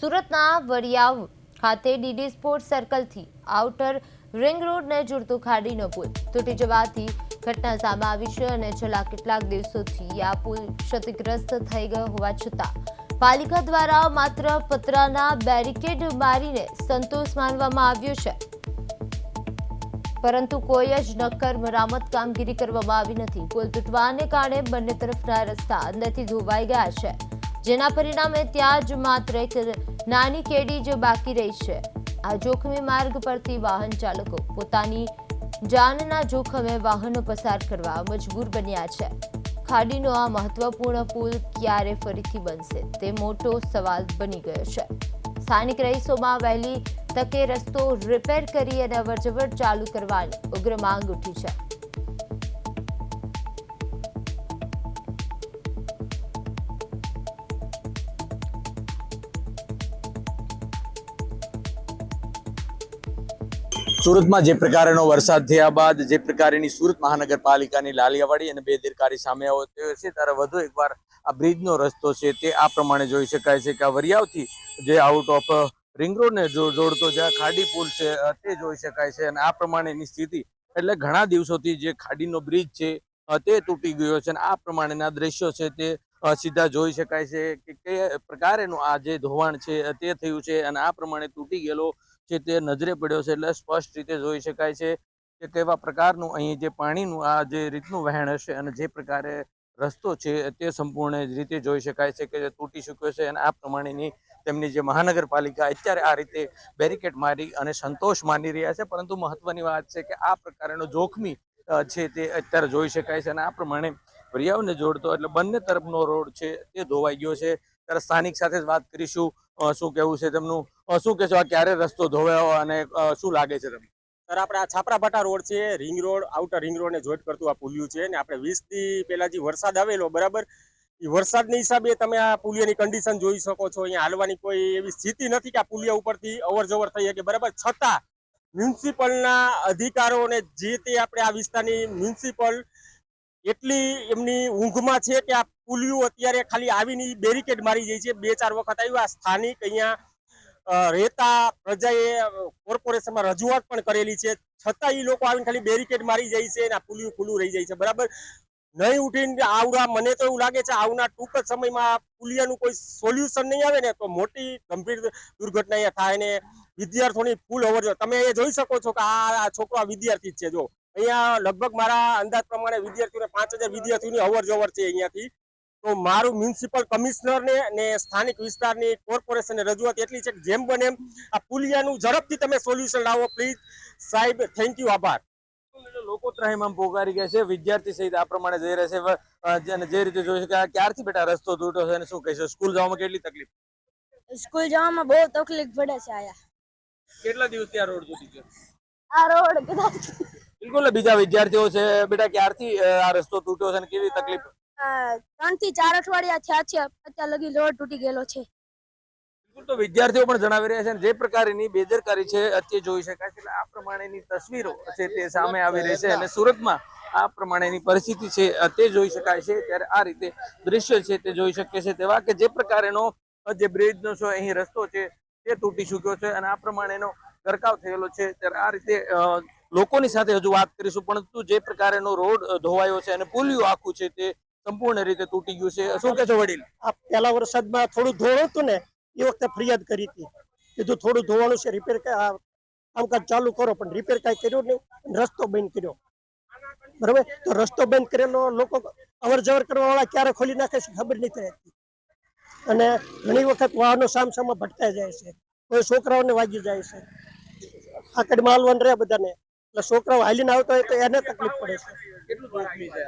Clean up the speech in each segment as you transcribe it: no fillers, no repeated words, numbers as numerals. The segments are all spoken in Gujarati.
સુરતના વરિયાવ ખાતે ડીડી સ્પોર્ટ્સ સર્કલથી આઉટર રિંગ રોડને જોડતો ખાડીનો પુલ તૂટી જવાથી ઘટના સામે આવી છે અને છેલ્લા કેટલાક દિવસોથી આ પુલ ક્ષતિગ્રસ્ત થઈ ગયો હોવા છતાં પાલિકા દ્વારા માત્ર પતરાના બેરિકેડ મારીને સંતોષ માનવામાં આવ્યો છે, પરંતુ કોઈ જ નક્કર મરામત કામગીરી કરવામાં આવી નથી। પુલ તૂટવાને કારણે બંને તરફના રસ્તા અંદરથી ધોવાઈ ગયા છે, જેના પરિણામે ત્યાં જ માત્ર એક નાની કેડી જ બાકી રહી છે। આ જોખમી માર્ગ પરથી વાહન ચાલકો પોતાની જાનના જોખમે વાહનો પસાર કરવા મજબૂર બન્યા છે। ખાડીનો આ મહત્વપૂર્ણ પુલ ક્યારે ફરીથી બનશે તે મોટો સવાલ બની ગયો છે। સ્થાનિક રહીશોમાં વહેલી તકે રસ્તો રિપેર કરી અને અવરજવર ચાલુ કરવાની ઉગ્ર માંગ ઉઠી છે। સુરતમાં જે પ્રકારનો વરસાદ થયા બાદ જે પ્રકારની સુરત મહાનગરપાલિકાની લાલિયાવાડી અને બેદરકારી સામે આવ્યો છે, ત્યારે વધુ એકવાર આ બ્રિજનો રસ્તો છે તે આ પ્રમાણે જોઈ શકાય છે કે આ વરિયાવથી જે આઉટ ઓફ રિંગ રોડને જોડતો જે ખાડી પુલ છે તે જોઈ શકાય છે અને આ પ્રમાણેની સ્થિતિ એટલે ઘણા દિવસોથી જે ખાડીનો બ્રિજ છે તે તૂટી ગયો છે અને આ પ્રમાણેના દ્રશ્યો છે તે સીધા જોઈ શકાય છે કે કયા પ્રકારેનું આ જે ધોવાણ છે તે થયું છે અને આ પ્રમાણે તૂટી ગયેલો છે તે નજરે પડ્યો છે। એટલે સ્પષ્ટ રીતે જોઈ શકાય છે કે કેવા પ્રકારનું અહીં જે પાણીનું આ જે રીતનું વહેણ હશે અને જે પ્રકારે રસ્તો છે તે સંપૂર્ણ રીતે જોઈ શકાય છે કે તૂટી ચૂક્યો છે અને આ પ્રમાણેની તેમની જે મહાનગરપાલિકા અત્યારે આ રીતે બેરિકેડ મારી અને સંતોષ માની રહ્યા છે, પરંતુ મહત્વની વાત છે કે આ પ્રકારનો જોખમી છે તે અત્યારે જોઈ શકાય છે અને આ પ્રમાણે વરિયાવને જોડતો એટલે બંને તરફનો રોડ છે તે ધોવાઈ ગયો છે। ત્યારે સ્થાનિક સાથે જ વાત કરીશું, શું કેવું છે તેમનું, શું કહેશો આ ક્યારે રસ્તો ધોવાયો અને શું લાગે છે તમને? સર, આપણે આ છાપરાભાટા રોડ છે, ring road, outer ring road ને જોઈન્ટ કરતું આ પુલિયું છે ને આપણે 20 દી પહેલા જે વરસાદ આવેલો બરાબર, એ વરસાદની હિસાબે તમે આ પુલિયાની કન્ડિશન જોઈ શકો છો। અહીંયા હાલવાની કોઈ એવી સ્થિતિ નથી કે આ પુલિયા ઉપરથી અવર જવર થઈ શકે બરાબર, છતાં મ્યુનિસિપલના અધિકારોને જે તે આપણે આ વિસ્તારની મ્યુનિસિપલ એટલી એમની ઊંઘમાં છે કે આ પુલિયું અત્યારે ખાલી આવીને બેરિકેડ મારી જાય છે। 2-4 વખત આવ્યું આ સ્થાનિક અહીંયા રહેતા પ્રજાએ કોર્પોરેશનમાં રજૂઆત પણ કરેલી છે, છતાં એ લોકો આવીને ખાલી બેરિકેડ મારી જાય છે અને આ પુલિયું ખુલ્લું રહી જાય છે બરાબર। નહીં ઉઠીને આવડા, મને તો એવું લાગે છે આવના ટૂંક જ સમયમાં પુલિયાનું કોઈ સોલ્યુશન નહીં આવે ને તો મોટી ગંભીર દુર્ઘટના અહીંયા થાય ને વિદ્યાર્થીઓની ફૂલ અવર જવર તમે અહીંયા જોઈ શકો છો કે આ છોકરો આ વિદ્યાર્થી જ છે। જો અહીંયા લગભગ મારા અંદાજ પ્રમાણે વિદ્યાર્થીઓને 5000 વિદ્યાર્થીઓની અવર જવર છે અહીંયાથી। તો મારું મ્યુનિસિપલ કમિશનરને ને સ્થાનિક વિસ્તારની કોર્પોરેશનને રજૂઆત એટલી છે કે જેમ બને એમ આ પુલિયાનું ઝડપથી તમે સોલ્યુશન લાવો પ્લીઝ સાહેબ, થેન્ક યુ, આભાર। લોકો ત્રાહિમામ પોકારી ગયા છે, વિદ્યાર્થી સહિત આ પ્રમાણે જઈ રહ્યા છે અને જે રીતે જોઈ શકાય ક્યારથી બેટા રસ્તો તૂટ્યો છે અને શું કહેશો, સ્કૂલ જવામાં કેટલી તકલીફ? સ્કૂલ જવામાં બહુ તકલીફ પડે છે। આયા કેટલા દિવસથી આ રોડ તૂટી ગયો? આ રોડ કદાચ બિલકુલ, બીજા વિદ્યાર્થીઓ છે બેટા, ક્યારથી આ રસ્તો તૂટ્યો છે અને કેવી તકલીફ? 3 થી 4 અઠવાડિયા થયા છે, અત્યાર લગી રોડ તૂટી ગયેલો છે। બિલકુલ, તો વિદ્યાર્થીઓ પણ જણાવી રહ્યા છે જે પ્રકારની બેદરકારી છે અત્યારે જોઈ શકાય છે। એટલે આ પ્રમાણેની તસવીરો છે તે સામે આવી રહી છે અને સુરતમાં આ પ્રમાણેની પરિસ્થિતિ છે તે જોઈ શકાય છે। ત્યારે આ રીતે દ્રશ્ય છે તે જોઈ શકીએ છે તેવા કે જે પ્રકારનો જે બ્રિજનો છે અહીં રસ્તો છે તે તૂટી ચૂક્યો છે અને આ પ્રમાણેનો ગરકાવ થયેલો છે। ત્યારે આ રીતે લોકોની સાથે હજુ વાત કરીશું, પરંતુ જે પ્રકારનો રોડ ધોવાયો છે અને પુલિયું આખું છે તે સંપૂર્ણ રીતે તૂટી ગયું છે। શું કે છો વડીલ? આ પહેલા વરસાદમાં થોડું ધોવાણું હતું ને, એ વખતે ફરિયાદ કરી હતી, કીધું થોડું ધોવાનું છે, રિપેર કામકાજ ચાલુ કરો, પણ રિપેર કાંઈ કર્યું નહીં, રસ્તો બંધ કર્યો બરાબર। તો રસ્તો બંધ કરેલો લોકો અવર જવર કરવા વાળા ક્યારે ખોલી નાખે છે ખબર નથી રહેતી અને ઘણી વખત વાહનો સામસામા ભટકાઈ જાય છે, કોઈ છોકરાઓને વાગી જાય છે, આકડમાં હાલવાનું રહે બધાને, એટલે છોકરાઓ હાલીને આવતા હોય તો એને તકલીફ પડે છે। કેટલું જોખમી છે?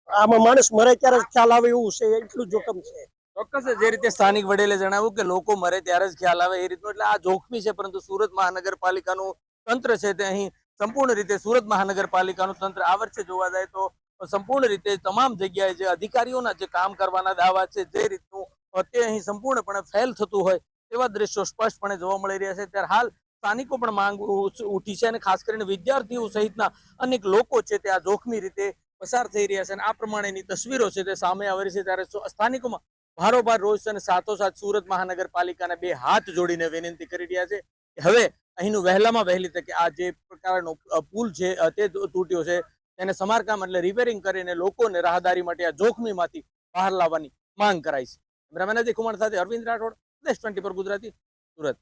આમાં માણસ મરે ત્યારે જ ખ્યાલ આવે એવું છે, એટલું જોખમ છે। ચોક્કસ, જે રીતે સ્થાનિક વડેલે જણાવ્યું કે લોકો મરે ત્યારે જ ખ્યાલ આવે એ રીતનું, એટલે આ જોખમી છે, પરંતુ સુરત મહાનગરપાલિકાનું તંત્ર છે તે અહીં સંપૂર્ણ રીતે સુરત મહાનગરપાલિકાનું તંત્ર આ વર્ષે જોવા જાય તો સંપૂર્ણ રીતે તમામ જગ્યાએ જે અધિકારીઓના જે કામ કરવાના દાવા છે જે રીતનું તે અહીં સંપૂર્ણપણે ફેલ થતું હોય તેવા દ્રશ્યો સ્પષ્ટપણે જોવા મળી રહ્યા છે। ત્યારે હાલ સ્થાનિકો પણ માંગ ઉઠી છે અને ખાસ કરીને વિદ્યાર્થીઓ સહિતના અનેક લોકો છે તે આ જોખમી રીતે પસાર થઈ રહ્યા છે અને આ પ્રમાણેની તસવીરો છે તે સામે આવી રહી છે। ત્યારે સ્થાનિકોમાં ભારોભાર રોષ અને સાથોસાથ સુરત મહાનગરપાલિકાને બે હાથ જોડીને વિનંતી કરી રહ્યા છે કે હવે અહીંનું વહેલામાં વહેલી તકે આ જે પ્રકારનો પુલ છે તે તૂટ્યો છે તેને સમારકામ એટલે રિપેરિંગ કરીને લોકોને રાહદારી માટે આ જોખમીમાંથી બહાર લાવવાની માંગ કરાઈ છે. કેમેરામેન અજય કુમાર સાથે અરવિંદ રાઠોડ, દેશ 24 ગુજરાતી, સુરત.